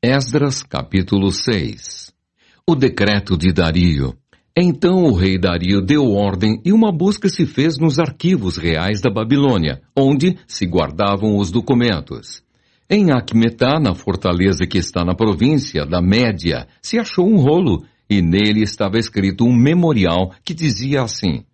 Esdras, capítulo 6. O decreto de Dario. Então o rei Dario deu ordem e uma busca se fez nos arquivos reais da Babilônia, onde se guardavam os documentos. Em Acmetá, na fortaleza que está na província da Média, se achou um rolo, e nele estava escrito um memorial que dizia assim: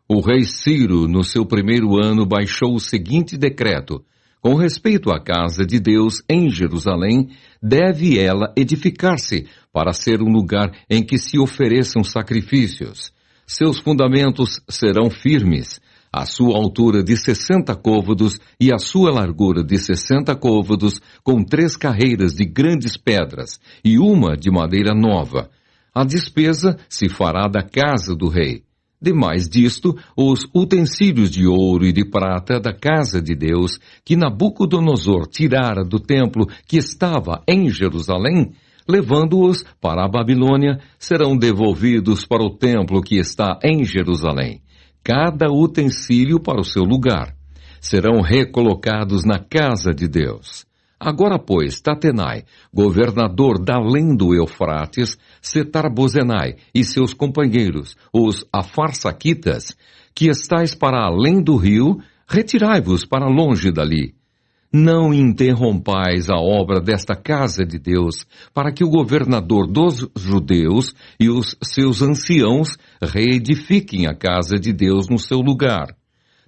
O rei Ciro, no seu primeiro ano, baixou o seguinte decreto: com respeito à casa de Deus em Jerusalém, deve ela edificar-se para ser um lugar em que se ofereçam sacrifícios. Seus fundamentos serão firmes, a sua altura de 60 côvados e a sua largura de 60 côvados, com 3 carreiras de grandes pedras e uma de madeira nova. A despesa se fará da casa do rei. Demais disto, os utensílios de ouro e de prata da casa de Deus, que Nabucodonosor tirara do templo que estava em Jerusalém, levando-os para a Babilônia, serão devolvidos para o templo que está em Jerusalém, cada utensílio para o seu lugar. Serão recolocados na casa de Deus. Agora, pois, Tatenai, governador da além do Eufrates, Setar-Bozenai e seus companheiros, os Afarsaquitas, que estáis para além do rio, retirai-vos para longe dali. Não interrompais a obra desta casa de Deus, para que o governador dos judeus e os seus anciãos reedifiquem a casa de Deus no seu lugar.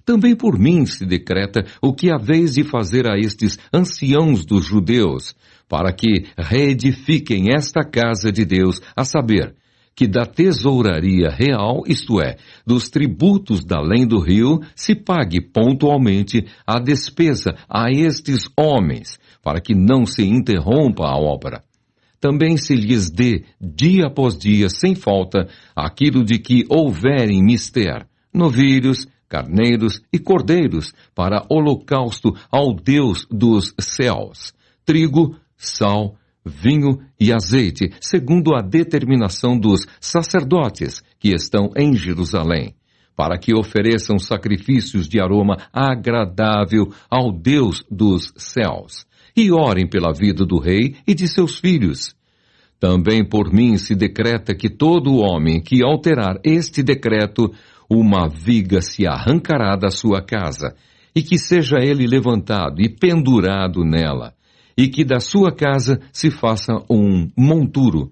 Também por mim se decreta o que haveis de fazer a estes anciãos dos judeus, para que reedifiquem esta casa de Deus, a saber, que da tesouraria real, isto é, dos tributos da além do rio, se pague pontualmente a despesa a estes homens, para que não se interrompa a obra. Também se lhes dê, dia após dia, sem falta, aquilo de que houverem mister, novilhos, carneiros e cordeiros, para holocausto ao Deus dos céus, trigo, sal, vinho e azeite, segundo a determinação dos sacerdotes que estão em Jerusalém, para que ofereçam sacrifícios de aroma agradável ao Deus dos céus, e orem pela vida do rei e de seus filhos. Também por mim se decreta que todo homem que alterar este decreto, uma viga se arrancará da sua casa, e que seja ele levantado e pendurado nela, e que da sua casa se faça um monturo.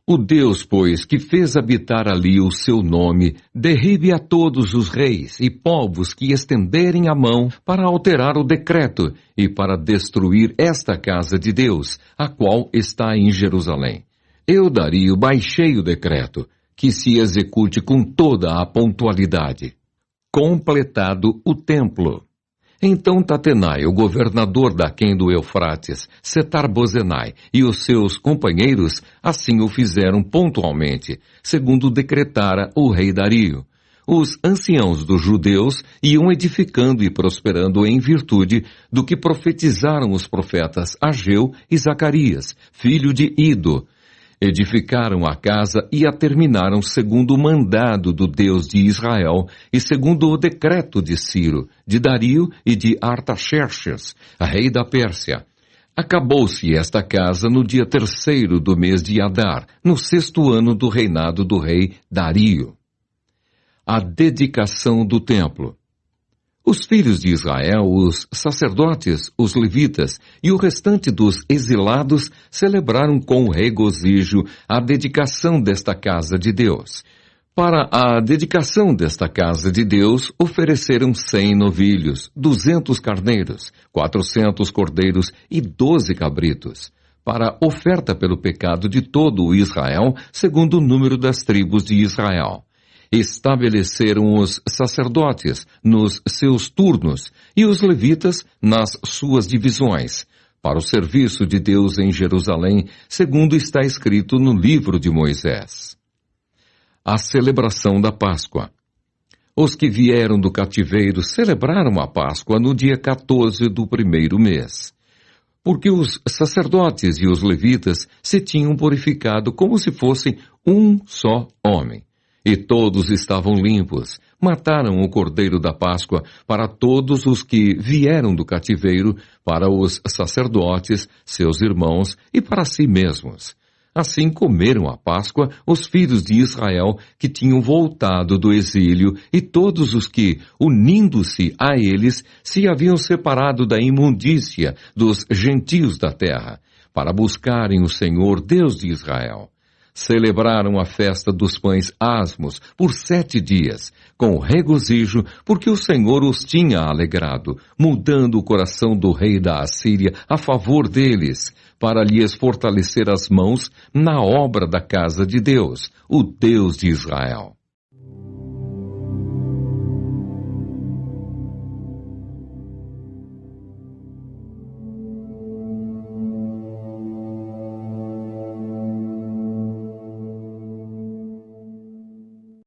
O Deus, pois, que fez habitar ali o seu nome, derribe a todos os reis e povos que estenderem a mão para alterar o decreto e para destruir esta casa de Deus, a qual está em Jerusalém. Eu, Dario, baixei o decreto, que se execute com toda a pontualidade. Completado o templo. Então Tatenai, o governador daquém do Eufrates, Setar-Bozenai e os seus companheiros assim o fizeram pontualmente, segundo decretara o rei Dario. Os anciãos dos judeus iam edificando e prosperando em virtude do que profetizaram os profetas Ageu e Zacarias, filho de Ido. Edificaram a casa e a terminaram segundo o mandado do Deus de Israel e segundo o decreto de Ciro, de Dario e de Artaxerxes, rei da Pérsia. Acabou-se esta casa no dia 3º do mês de Adar, no 6º ano do reinado do rei Dario. A dedicação do templo. Os filhos de Israel, os sacerdotes, os levitas e o restante dos exilados celebraram com regozijo a dedicação desta casa de Deus. Para a dedicação desta casa de Deus, ofereceram 100 novilhos, 200 carneiros, 400 cordeiros e 12 cabritos, para oferta pelo pecado de todo o Israel, segundo o número das tribos de Israel. Estabeleceram os sacerdotes nos seus turnos e os levitas nas suas divisões, para o serviço de Deus em Jerusalém, segundo está escrito no livro de Moisés. A celebração da Páscoa. Os que vieram do cativeiro celebraram a Páscoa no dia 14 do primeiro mês, porque os sacerdotes e os levitas se tinham purificado como se fossem um só homem. E todos estavam limpos, mataram o cordeiro da Páscoa para todos os que vieram do cativeiro, para os sacerdotes, seus irmãos e para si mesmos. Assim comeram a Páscoa os filhos de Israel que tinham voltado do exílio e todos os que, unindo-se a eles, se haviam separado da imundícia dos gentios da terra, para buscarem o Senhor Deus de Israel. Celebraram a festa dos pães asmos por 7 dias, com regozijo, porque o Senhor os tinha alegrado, mudando o coração do rei da Assíria a favor deles, para lhes fortalecer as mãos na obra da casa de Deus, o Deus de Israel.